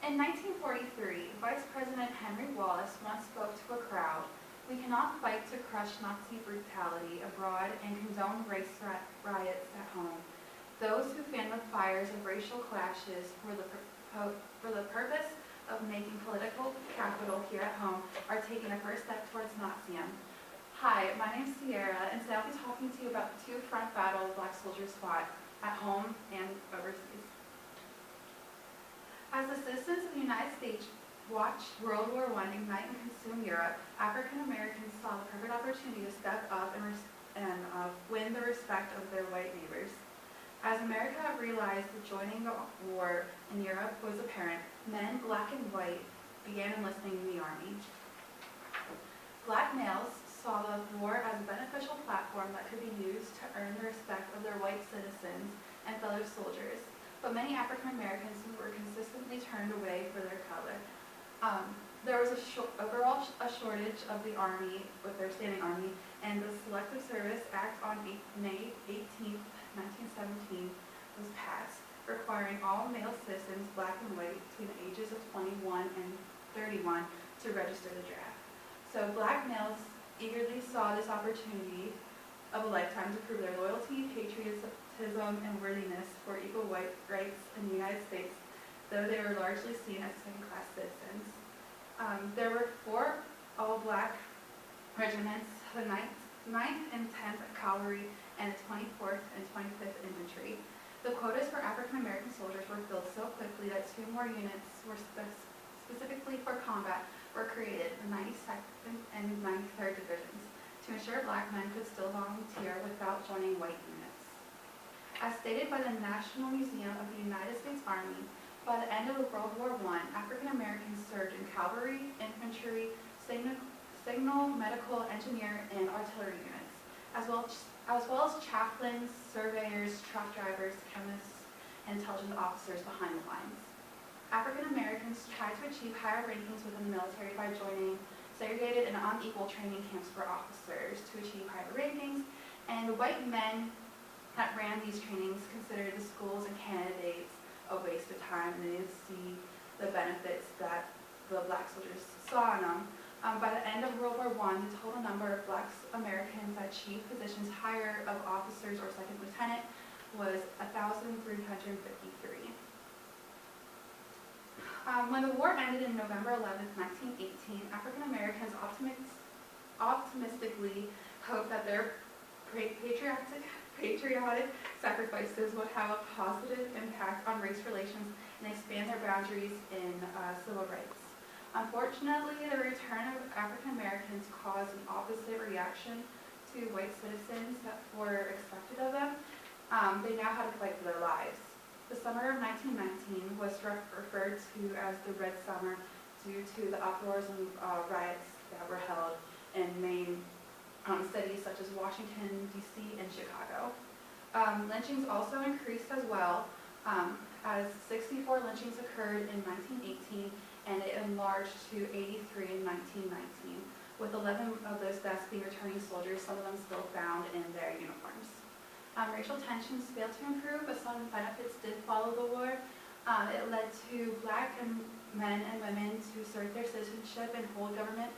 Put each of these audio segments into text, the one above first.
In 1943, Vice President Henry Wallace once spoke to a crowd, "We cannot fight to crush Nazi brutality abroad and condone race riots at home. Those who fan the fires of racial clashes for the purpose of making political capital here at home are taking the first step towards Nazism." Hi, my name is Sierra, and today I'll be talking to you about the two front battles Black soldiers fought at home and overseas. As the citizens of the United States watched World War I ignite and consume Europe, African Americans saw the perfect opportunity to step up and win the respect of their white neighbors. As America realized that joining the war in Europe was apparent, men, black and white, began enlisting in the army. Black males saw the war as a beneficial platform that could be used to earn the respect of their white citizens and fellow soldiers, but many African Americans were consistently turned away for their color. There was overall a shortage of the Army, with their standing Army, and the Selective Service Act on May 18, 1917 was passed, requiring all male citizens, black and white, between the ages of 21 and 31 to register the draft. So black males eagerly saw this opportunity of a lifetime to prove their loyalty, patriotism, and worthiness for equal white rights in the United States, though they were largely seen as second-class citizens. There were 4 all-black regiments, the 9th and 10th Cavalry, and the 24th and 25th Infantry. The quotas for African American soldiers were filled so quickly that 2 more units were specifically for combat were created, the 92nd and 93rd Divisions, to ensure black men could still volunteer without joining white units. As stated by the National Museum of the United States Army, by the end of World War I, African Americans served in cavalry, infantry, signal, medical, engineer, and artillery units, as well as chaplains, surveyors, truck drivers, chemists, and intelligence officers behind the lines. African Americans tried to achieve higher rankings within the military by joining segregated and unequal training camps for officers to achieve higher rankings, and the white men that ran these trainings considered the schools and candidates a waste of time, and they didn't see the benefits that the black soldiers saw in them. By the end of World War I, the total number of black Americans that achieved positions higher of officers or second lieutenant was 1,353. When the war ended in November 11, 1918, African Americans optimistically hoped that their patriotic sacrifices would have a positive impact on race relations and expand their boundaries in civil rights. Unfortunately, the return of African Americans caused an opposite reaction to white citizens that were expected of them. They now had to fight for their lives. The summer of 1919 was referred to as the Red Summer due to the uproars and riots that were held in main cities such as Washington, D.C., and Chicago. Lynchings also increased as well, as 64 lynchings occurred in 1918, and it enlarged to 83 in 1919, with 11 of those deaths being returning soldiers, some of them still found in their uniforms. Racial tensions failed to improve, but some benefits did follow the war. It led to black men and women to assert their citizenship and hold government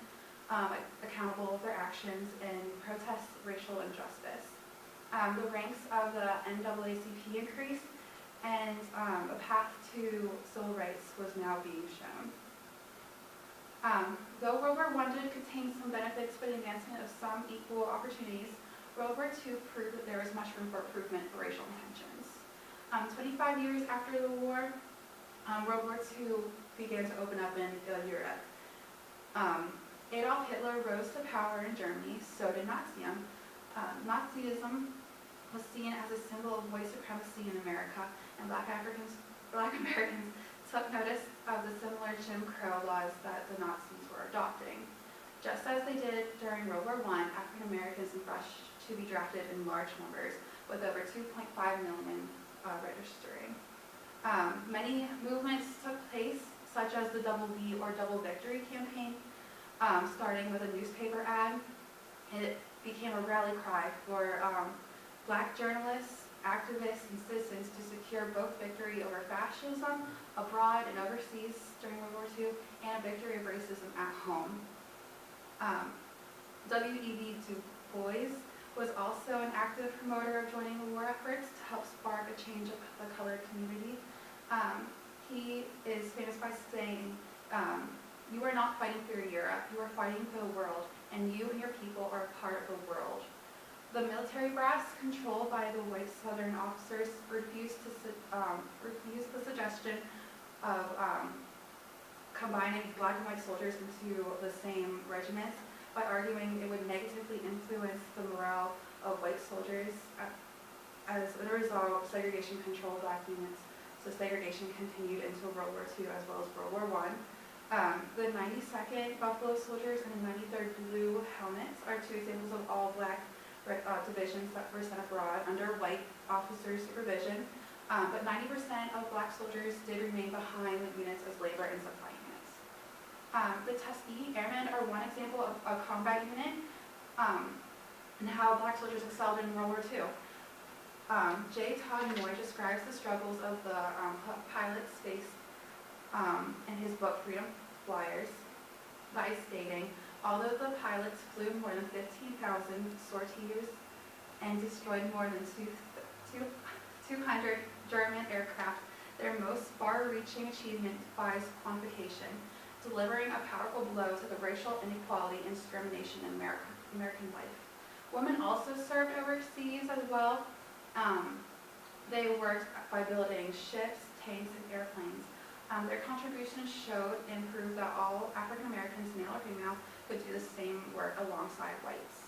accountable of their actions and protest racial injustice. The ranks of the NAACP increased, and a path to civil rights was now being shown. Though World War I did contain some benefits for the advancement of some equal opportunities, World War II proved that there was much room for improvement for racial tensions. 25 years after the war, World War II began to open up in Europe. Adolf Hitler rose to power in Germany, so did Nazism. Nazism was seen as a symbol of white supremacy in America, and black Americans took notice of the similar Jim Crow laws that the Nazis were adopting. Just as they did during World War I, African Americans rushed to be drafted in large numbers, with over 2.5 million registering. Many movements took place, such as the Double V or Double Victory campaign, starting with a newspaper ad. It became a rally cry for black journalists, activists and citizens to secure both victory over fascism abroad and overseas during World War II and a victory of racism at home. W.E.B. Du Bois was also an active promoter of joining the war efforts to help spark a change of the colored community. He is famous by saying, "You are not fighting for Europe, you are fighting for the world, and you and your people are a part of the world." The military brass, controlled by the white Southern officers, refused the suggestion of combining black and white soldiers into the same regiments by arguing it would negatively influence the morale of white soldiers. As a result, segregation controlled black units, so segregation continued into World War II as well as World War I. The 92nd Buffalo Soldiers and the 93rd Blue Helmets are two examples of all black divisions that were sent abroad under white officers' supervision, but 90% of black soldiers did remain behind the units as labor and supply units. The Tuskegee Airmen are one example of a combat unit and how black soldiers excelled in World War II. J. Todd Moy describes the struggles of the pilots faced in his book Freedom Flyers by stating, "Although the pilots flew more than 15,000 sorties and destroyed more than 200 German aircraft, their most far-reaching achievement defies quantification, delivering a powerful blow to the racial inequality and discrimination in American life." Women also served overseas as well. They worked by building ships, tanks, and airplanes. Their contributions showed and proved that all African Americans, male or female, could do the same work alongside whites.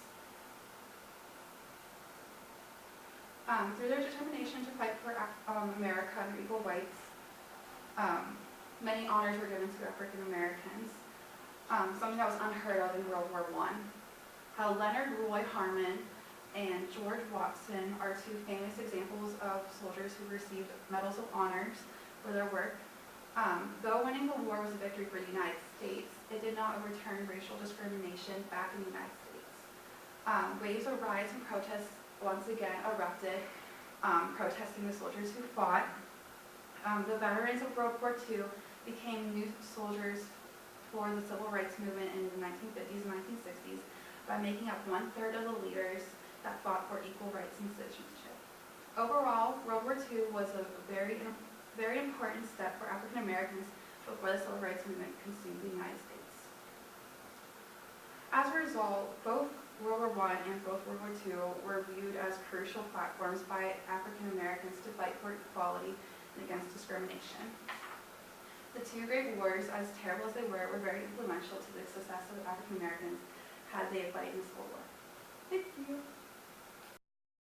Through their determination to fight for America and equal rights, many honors were given to African Americans, something that was unheard of in World War I. How Leonard Roy Harmon and George Watson are two famous examples of soldiers who received medals of honors for their work. Though winning the war was a victory for the United States, it did not overturn racial discrimination back in the United States. Waves of riots and protests once again erupted, protesting the soldiers who fought. The veterans of World War II became new soldiers for the civil rights movement in the 1950s and 1960s by making up 1/3 of the leaders that fought for equal rights and citizenship. Overall, World War II was a very important step for African Americans before the civil rights movement consumed the United States. As a result, both World War I and both World War II were viewed as crucial platforms by African Americans to fight for equality and against discrimination. The two great wars, as terrible as they were very influential to the success of African Americans had they fight in the Civil War. Thank you.